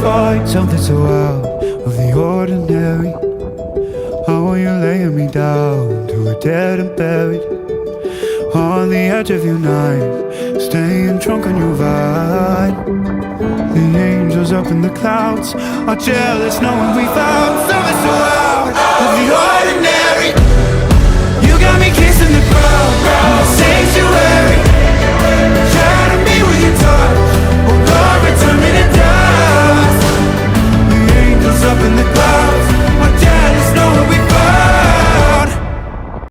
find something so out of the ordinary? How are you laying me down to a dead and buried? On the edge of your night, staying drunk on your vine. The angels up in the clouds are jealous knowing we found something so